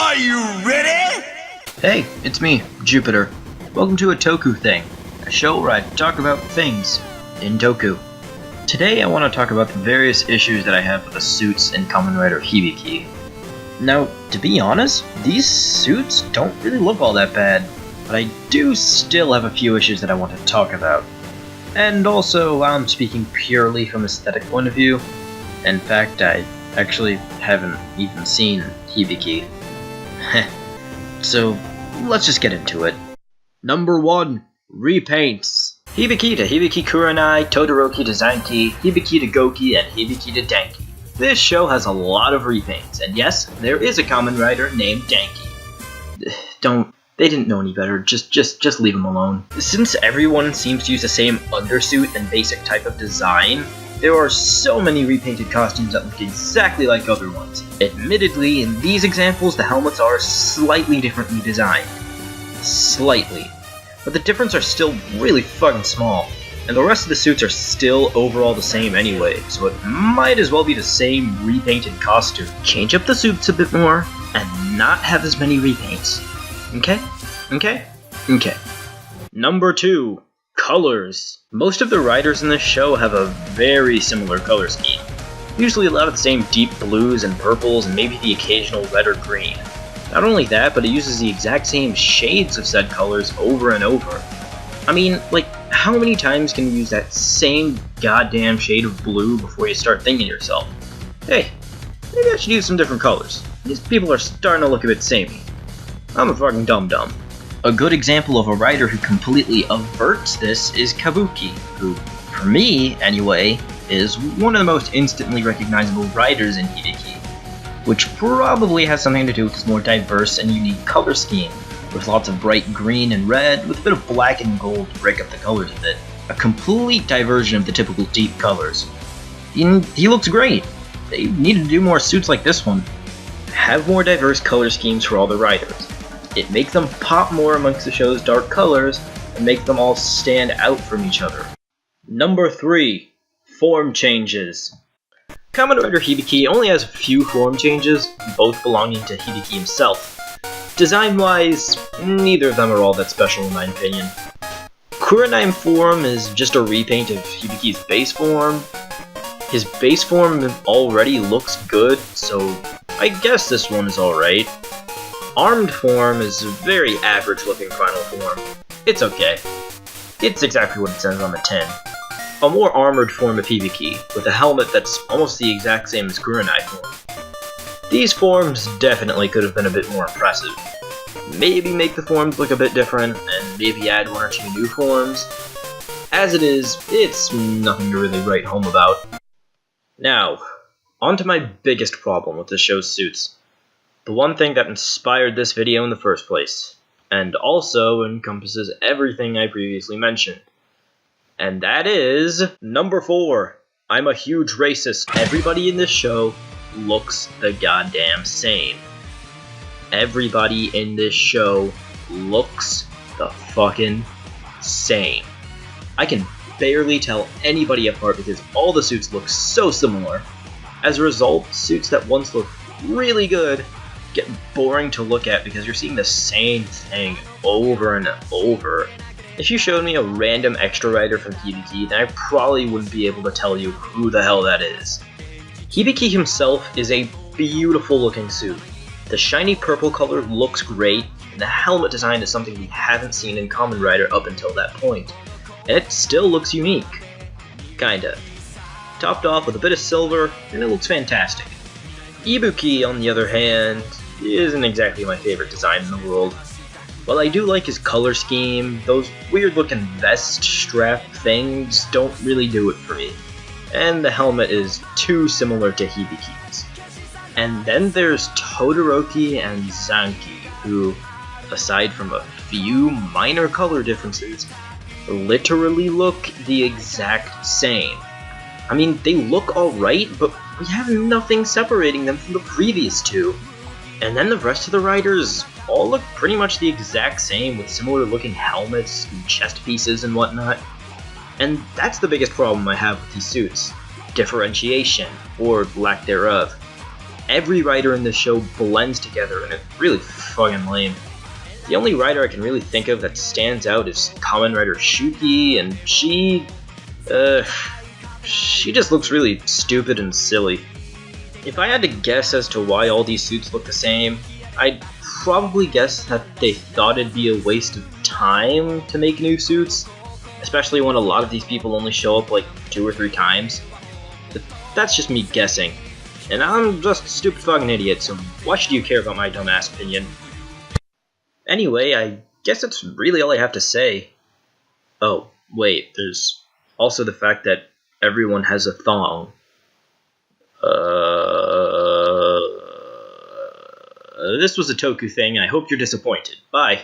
Are you ready? Hey, it's me, Jupiter. Welcome to a Toku Thing, a show where I talk about things in Toku. Today I want to talk about the various issues that I have with the suits in Kamen Rider Hibiki. Now, to be honest, these suits don't really look all that bad, but I do still have a few issues that I want to talk about. And also, I'm speaking purely from an aesthetic point of view. In fact, I actually haven't even seen Hibiki. So, let's just get into it. Number 1. Repaints. Hibiki to Hibiki Kurenai, Todoroki to Danki, Hibiki to Goki, and Hibiki to danki. This show has a lot of repaints, and yes, there is a Kamen Rider named Danki. They didn't know any better, just leave him alone. Since everyone seems to use the same undersuit and basic type of design, there are so many repainted costumes that look exactly like other ones. Admittedly, in these examples, the helmets are slightly differently designed. Slightly. But the difference are still really fucking small. And the rest of the suits are still overall the same anyway, so it might as well be the same repainted costume. Change up the suits a bit more, and not have as many repaints. Okay? Okay. Number 2. Colors. Most of the riders in this show have a very similar color scheme. Usually a lot of the same deep blues and purples and maybe the occasional red or green. Not only that, but it uses the exact same shades of said colors over and over. I mean, like, how many times can you use that same goddamn shade of blue before you start thinking to yourself, hey, maybe I should use some different colors. These people are starting to look a bit samey. I'm a fucking dum-dum. A good example of a rider who completely averts this is Kabuki, who, for me anyway, is one of the most instantly recognizable riders in Hibiki, which probably has something to do with his more diverse and unique color scheme, with lots of bright green and red, with a bit of black and gold to break up the colors a bit. A complete diversion of the typical deep colors. He looks great. They needed to do more suits like this one. Have more diverse color schemes for all the riders. It makes them pop more amongst the show's dark colors, and make them all stand out from each other. Number 3. Form changes. Kamen Rider Hibiki only has a few form changes, both belonging to Hibiki himself. Design-wise, neither of them are all that special in my opinion. Kurenai form is just a repaint of Hibiki's base form. His base form already looks good, so I guess this one is alright. Armed form is a very average looking final form. It's okay. It's exactly what it says on the tin. A more armored form of Hibiki, with a helmet that's almost the exact same as Kurenai form. These forms definitely could have been a bit more impressive. Maybe make the forms look a bit different, and maybe add 1 or 2 new forms. As it is, it's nothing to really write home about. Now, on to my biggest problem with this show's suits. The one thing that inspired this video in the first place, and also encompasses everything I previously mentioned. And that is number 4. I'm a huge racist. Everybody in this show looks the goddamn same. Everybody in this show looks the fucking same. I can barely tell anybody apart because all the suits look so similar. As a result, suits that once looked really good get boring to look at because you're seeing the same thing over and over. If you showed me a random extra rider from Hibiki, then I probably wouldn't be able to tell you who the hell that is. Hibiki himself is a beautiful looking suit. The shiny purple color looks great, and the helmet design is something we haven't seen in Kamen Rider up until that point. And it still looks unique. Kinda. Topped off with a bit of silver, and it looks fantastic. Hibiki, on the other hand, isn't exactly my favorite design in the world. While I do like his color scheme, those weird looking vest strap things don't really do it for me. And the helmet is too similar to Hibiki's. And then there's Todoroki and Danki, who, aside from a few minor color differences, literally look the exact same. I mean, they look alright, but we have nothing separating them from the previous two. And then the rest of the riders all look pretty much the exact same, with similar looking helmets and chest pieces and whatnot. And that's the biggest problem I have with these suits. Differentiation, or lack thereof. every writer in this show blends together, and it's really fucking lame. The only writer I can really think of that stands out is common writer Shuki, and she just looks really stupid and silly. If I had to guess as to why all these suits look the same, I'd probably guess that they thought it'd be a waste of time to make new suits, especially when a lot of these people only show up like 2 or 3 times. But that's just me guessing, and I'm just a stupid fucking idiot, so why should you care about my dumbass opinion? Anyway, I guess that's really all I have to say. Oh, wait, there's also the fact that everyone has a thong. This was a Toku thing, and I hope you're disappointed. Bye.